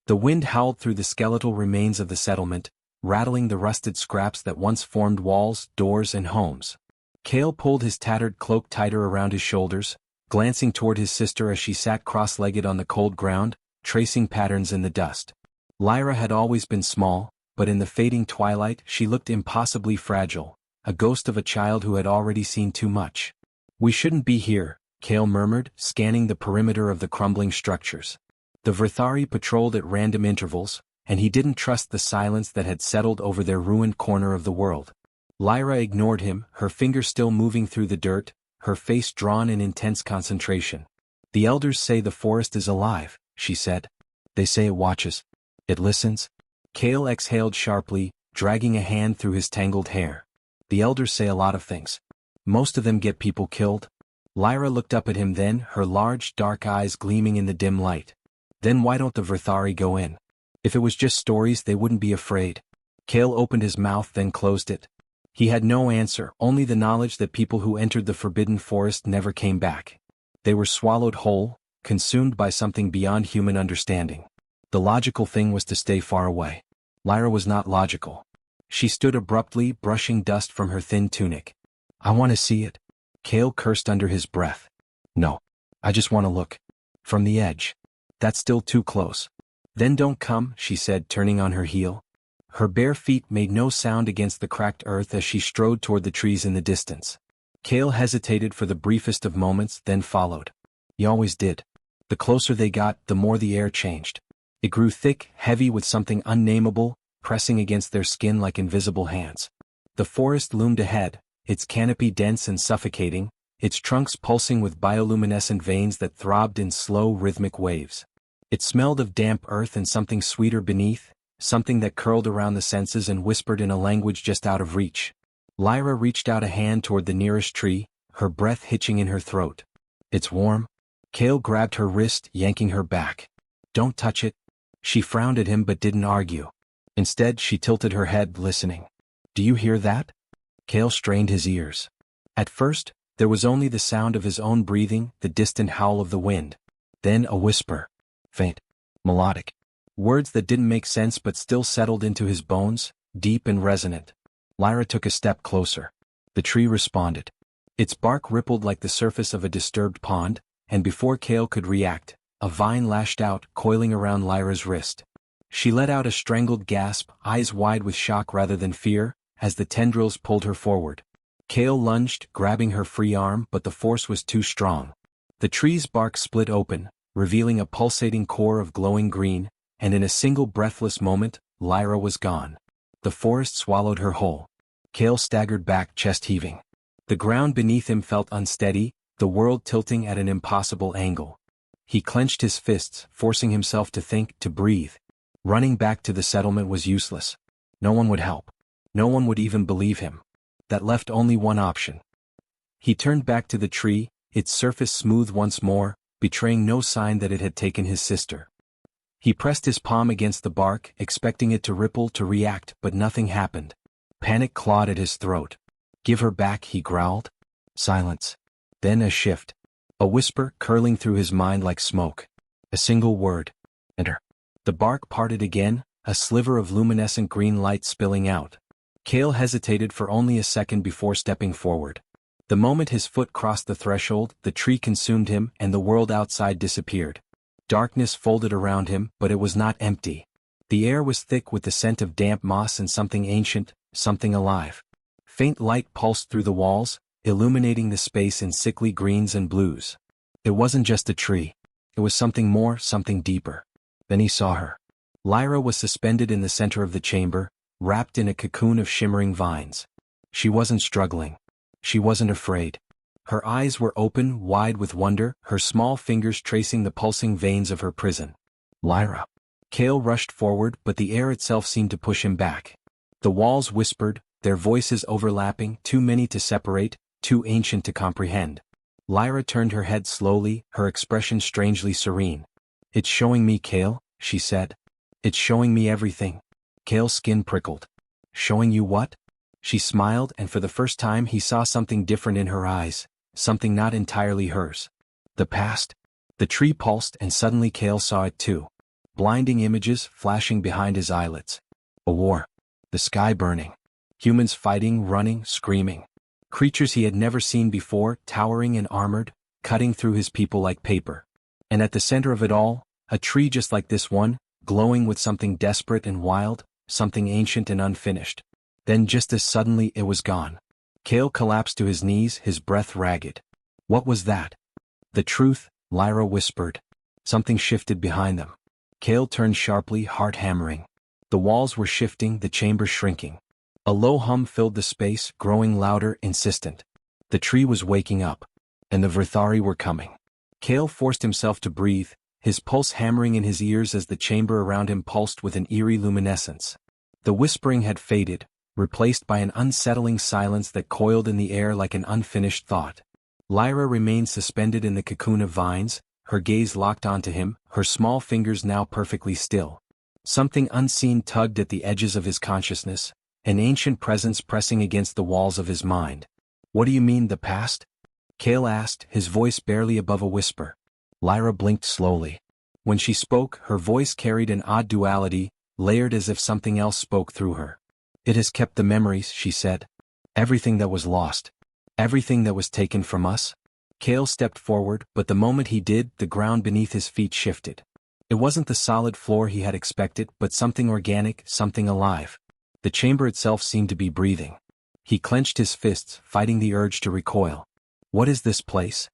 The wind howled through the skeletal remains of the settlement, rattling the rusted scraps that once formed walls, doors, and homes. Cale pulled his tattered cloak tighter around his shoulders, glancing toward his sister as she sat cross-legged on the cold ground, tracing patterns in the dust. Lyra had always been small, but in the fading twilight she looked impossibly fragile, a ghost of a child who had already seen too much. "We shouldn't be here," Cale murmured, scanning the perimeter of the crumbling structures. The Vrithari patrolled at random intervals, and he didn't trust the silence that had settled over their ruined corner of the world. Lyra ignored him, her fingers still moving through the dirt, her face drawn in intense concentration. "The elders say the forest is alive," she said. "They say it watches. It listens." Cale exhaled sharply, dragging a hand through his tangled hair. "The elders say a lot of things. Most of them get people killed." Lyra looked up at him then, her large dark eyes gleaming in the dim light. "Then why don't the Vrithari go in? If it was just stories they wouldn't be afraid." Cale opened his mouth then closed it. He had no answer, only the knowledge that people who entered the forbidden forest never came back. They were swallowed whole, consumed by something beyond human understanding. The logical thing was to stay far away. Lyra was not logical. She stood abruptly, brushing dust from her thin tunic. "I want to see it." Cale cursed under his breath. "No. I just want to look. From the edge. That's still too close." "Then don't come," she said, turning on her heel. Her bare feet made no sound against the cracked earth as she strode toward the trees in the distance. Cale hesitated for the briefest of moments, then followed. He always did. The closer they got, the more the air changed. It grew thick, heavy with something unnameable, pressing against their skin like invisible hands. The forest loomed ahead, its canopy dense and suffocating, its trunks pulsing with bioluminescent veins that throbbed in slow, rhythmic waves. It smelled of damp earth and something sweeter beneath, something that curled around the senses and whispered in a language just out of reach. Lyra reached out a hand toward the nearest tree, her breath hitching in her throat. "It's warm." Cale grabbed her wrist, yanking her back. "Don't touch it." She frowned at him but didn't argue. Instead, she tilted her head, listening. "Do you hear that?" Cale strained his ears. At first, there was only the sound of his own breathing, the distant howl of the wind. Then a whisper. Faint. Melodic. Words that didn't make sense but still settled into his bones, deep and resonant. Lyra took a step closer. The tree responded. Its bark rippled like the surface of a disturbed pond, and before Cale could react, a vine lashed out, coiling around Lyra's wrist. She let out a strangled gasp, eyes wide with shock rather than fear, as the tendrils pulled her forward. Cale lunged, grabbing her free arm, but the force was too strong. The tree's bark split open, revealing a pulsating core of glowing green, and in a single breathless moment, Lyra was gone. The forest swallowed her whole. Cale staggered back, chest heaving. The ground beneath him felt unsteady, the world tilting at an impossible angle. He clenched his fists, forcing himself to think, to breathe. Running back to the settlement was useless. No one would help. No one would even believe him. That left only one option. He turned back to the tree, its surface smooth once more, betraying no sign that it had taken his sister. He pressed his palm against the bark, expecting it to ripple, to react, but nothing happened. Panic clawed at his throat. "Give her back," he growled. Silence. Then a shift. A whisper curling through his mind like smoke. A single word. Enter. The bark parted again, a sliver of luminescent green light spilling out. Cale hesitated for only a second before stepping forward. The moment his foot crossed the threshold, the tree consumed him and the world outside disappeared. Darkness folded around him, but it was not empty. The air was thick with the scent of damp moss and something ancient, something alive. Faint light pulsed through the walls, illuminating the space in sickly greens and blues. It wasn't just a tree. It was something more, something deeper. Then he saw her. Lyra was suspended in the center of the chamber, wrapped in a cocoon of shimmering vines. She wasn't struggling. She wasn't afraid. Her eyes were open, wide with wonder, her small fingers tracing the pulsing veins of her prison. Lyra. Cale rushed forward, but the air itself seemed to push him back. The walls whispered, their voices overlapping, too many to separate, too ancient to comprehend. Lyra turned her head slowly, her expression strangely serene. "It's showing me, Cale," she said. "It's showing me everything." Cale's skin prickled. "Showing you what?" She smiled, and for the first time he saw something different in her eyes, something not entirely hers. "The past." The tree pulsed, and suddenly Cale saw it too. blinding images flashing behind his eyelids. A war. The sky burning. Humans fighting, running, screaming. Creatures he had never seen before, towering and armored, cutting through his people like paper. And at the center of it all, a tree just like this one, glowing with something desperate and wild, something ancient and unfinished. Then just as suddenly it was gone. Kale collapsed to his knees, his breath ragged. What was that? The truth, Lyra whispered. Something shifted behind them. Kale turned sharply, heart hammering. The walls were shifting, the chamber shrinking. A low hum filled the space, growing louder, insistent. The tree was waking up. And the Vrithari were coming. Kale forced himself to breathe, his pulse hammering in his ears as the chamber around him pulsed with an eerie luminescence. The whispering had faded, replaced by an unsettling silence that coiled in the air like an unfinished thought. Lyra remained suspended in the cocoon of vines, her gaze locked onto him, her small fingers now perfectly still. Something unseen tugged at the edges of his consciousness, an ancient presence pressing against the walls of his mind. What do you mean, the past? Kale asked, his voice barely above a whisper. Lyra blinked slowly. When she spoke, her voice carried an odd duality, layered as if something else spoke through her. It has kept the memories, she said. Everything that was lost. Everything that was taken from us. Kale stepped forward, but the moment he did, the ground beneath his feet shifted. It wasn't the solid floor he had expected, but something organic, something alive. The chamber itself seemed to be breathing. He clenched his fists, fighting the urge to recoil. What is this place?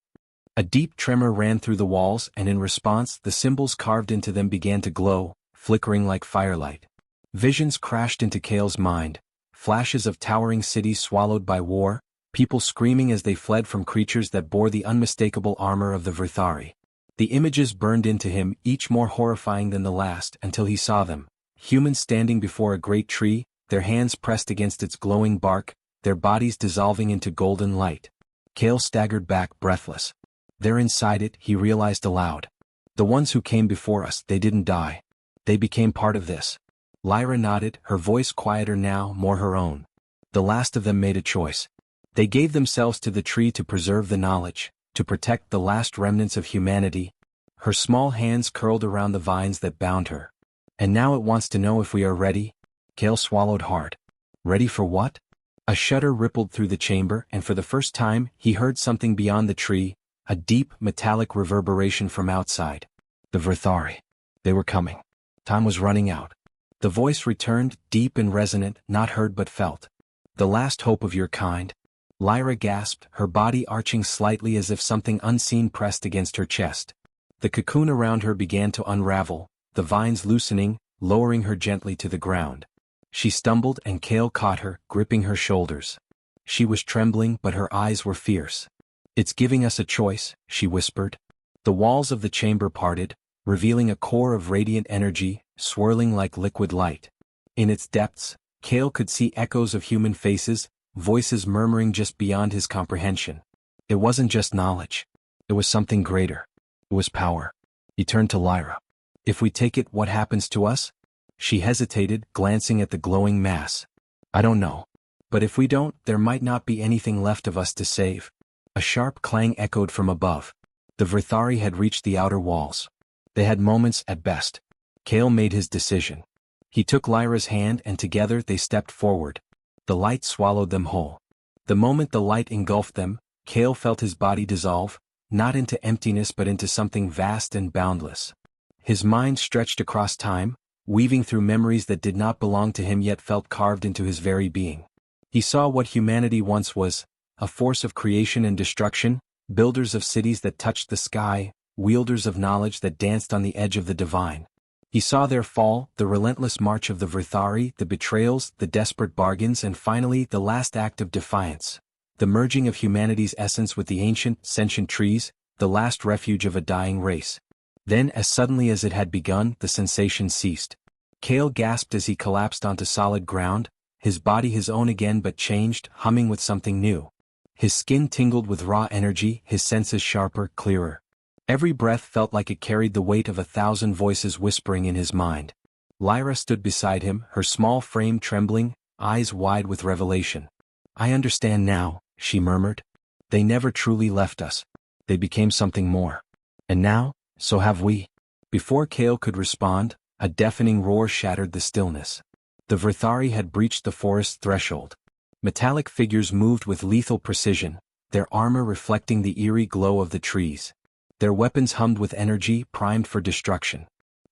A deep tremor ran through the walls, and in response, the symbols carved into them began to glow, flickering like firelight. Visions crashed into Kale's mind, flashes of towering cities swallowed by war, people screaming as they fled from creatures that bore the unmistakable armor of the Vrithari. The images burned into him, each more horrifying than the last, until he saw them. Humans standing before a great tree, their hands pressed against its glowing bark, their bodies dissolving into golden light. Kale staggered back, breathless. There inside it, he realized aloud. The ones who came before us, they didn't die. They became part of this. Lyra nodded, her voice quieter now, more her own. The last of them made a choice. They gave themselves to the tree to preserve the knowledge, to protect the last remnants of humanity. Her small hands curled around the vines that bound her. And now it wants to know if we are ready. Kale swallowed hard. Ready for what? A shudder rippled through the chamber, and for the first time, he heard something beyond the tree, a deep, metallic reverberation from outside. The Vrithari. They were coming. Time was running out. The voice returned, deep and resonant, not heard but felt. The last hope of your kind. Lyra gasped, her body arching slightly as if something unseen pressed against her chest. The cocoon around her began to unravel, the vines loosening, lowering her gently to the ground. She stumbled and Kale caught her, gripping her shoulders. She was trembling, but her eyes were fierce. It's giving us a choice, she whispered. The walls of the chamber parted, revealing a core of radiant energy, swirling like liquid light. In its depths, Kale could see echoes of human faces, voices murmuring just beyond his comprehension. It wasn't just knowledge. It was something greater. It was power. He turned to Lyra. If we take it, what happens to us? She hesitated, glancing at the glowing mass. I don't know. But if we don't, there might not be anything left of us to save. A sharp clang echoed from above. The Vrithari had reached the outer walls. They had moments at best. Kale made his decision. He took Lyra's hand and together they stepped forward. The light swallowed them whole. The moment the light engulfed them, Kale felt his body dissolve, not into emptiness but into something vast and boundless. His mind stretched across time, weaving through memories that did not belong to him yet felt carved into his very being. He saw what humanity once was, a force of creation and destruction, builders of cities that touched the sky, wielders of knowledge that danced on the edge of the divine. He saw their fall, the relentless march of the Vrithari, the betrayals, the desperate bargains, and finally the last act of defiance, the merging of humanity's essence with the ancient, sentient trees, the last refuge of a dying race. Then, as suddenly as it had begun, the sensation ceased. Kale gasped as he collapsed onto solid ground, his body his own again but changed, humming with something new. His skin tingled with raw energy, his senses sharper, clearer. Every breath felt like it carried the weight of 1,000 voices whispering in his mind. Lyra stood beside him, her small frame trembling, eyes wide with revelation. I understand now, she murmured. They never truly left us. They became something more. And now, so have we. Before Kale could respond, A deafening roar shattered the stillness. The Vrithari had breached the forest's threshold. Metallic figures moved with lethal precision, their armor reflecting the eerie glow of the trees. Their weapons hummed with energy, primed for destruction.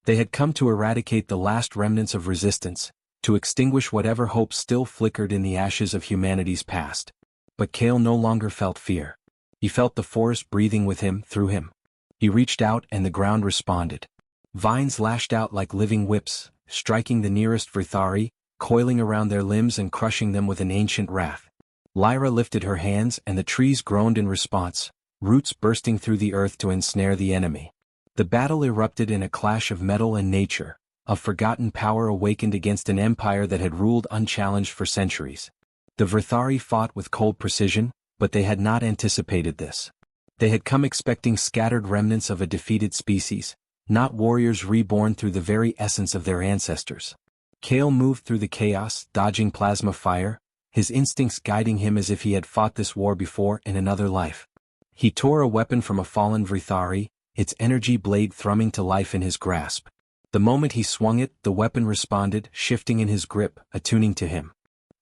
They had come to eradicate the last remnants of resistance, to extinguish whatever hope still flickered in the ashes of humanity's past. But Kale no longer felt fear. He felt the forest breathing with him, through him. He reached out and the ground responded. Vines lashed out like living whips, striking the nearest Vrithari, coiling around their limbs and crushing them with an ancient wrath. Lyra lifted her hands and the trees groaned in response, roots bursting through the earth to ensnare the enemy. The battle erupted in a clash of metal and nature, of forgotten power awakened against an empire that had ruled unchallenged for centuries. The Vrithari fought with cold precision, but they had not anticipated this. They had come expecting scattered remnants of a defeated species, not warriors reborn through the very essence of their ancestors. Kale moved through the chaos, dodging plasma fire, his instincts guiding him as if he had fought this war before in another life. He tore a weapon from a fallen Vrithari, its energy blade thrumming to life in his grasp. The moment he swung it, the weapon responded, shifting in his grip, attuning to him.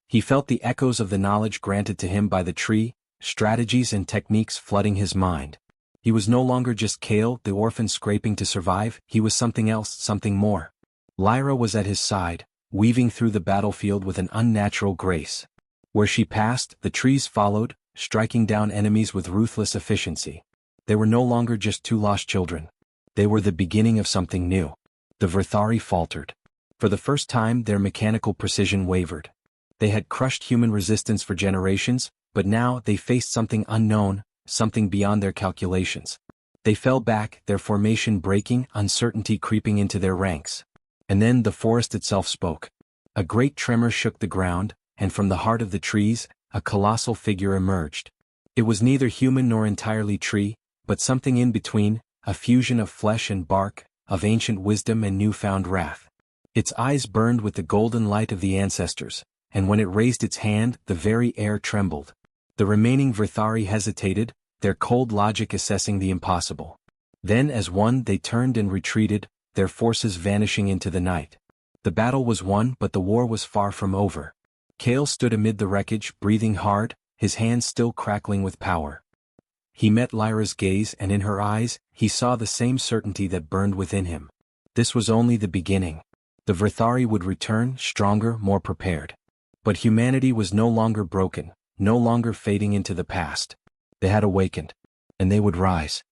He felt the echoes of the knowledge granted to him by the tree, strategies and techniques flooding his mind. He was no longer just Kale, the orphan scraping to survive, he was something else, something more. Lyra was at his side, weaving through the battlefield with an unnatural grace. Where she passed, the trees followed, striking down enemies with ruthless efficiency. They were no longer just two lost children. They were the beginning of something new. The Vrithari faltered. For the first time, their mechanical precision wavered. They had crushed human resistance for generations, but now they faced something unknown, something beyond their calculations. They fell back, their formation breaking, uncertainty creeping into their ranks. And then the forest itself spoke. A great tremor shook the ground, and from the heart of the trees, a colossal figure emerged. It was neither human nor entirely tree, but something in between, a fusion of flesh and bark, of ancient wisdom and newfound wrath. Its eyes burned with the golden light of the ancestors, and when it raised its hand, the very air trembled. The remaining Vrithari hesitated, their cold logic assessing the impossible. Then as one they turned and retreated, their forces vanishing into the night. The battle was won, but the war was far from over. Kale stood amid the wreckage, breathing hard, his hands still crackling with power. He met Lyra's gaze and in her eyes, he saw the same certainty that burned within him. This was only the beginning. The Vrithari would return, stronger, more prepared. But humanity was no longer broken, no longer fading into the past. They had awakened. And they would rise.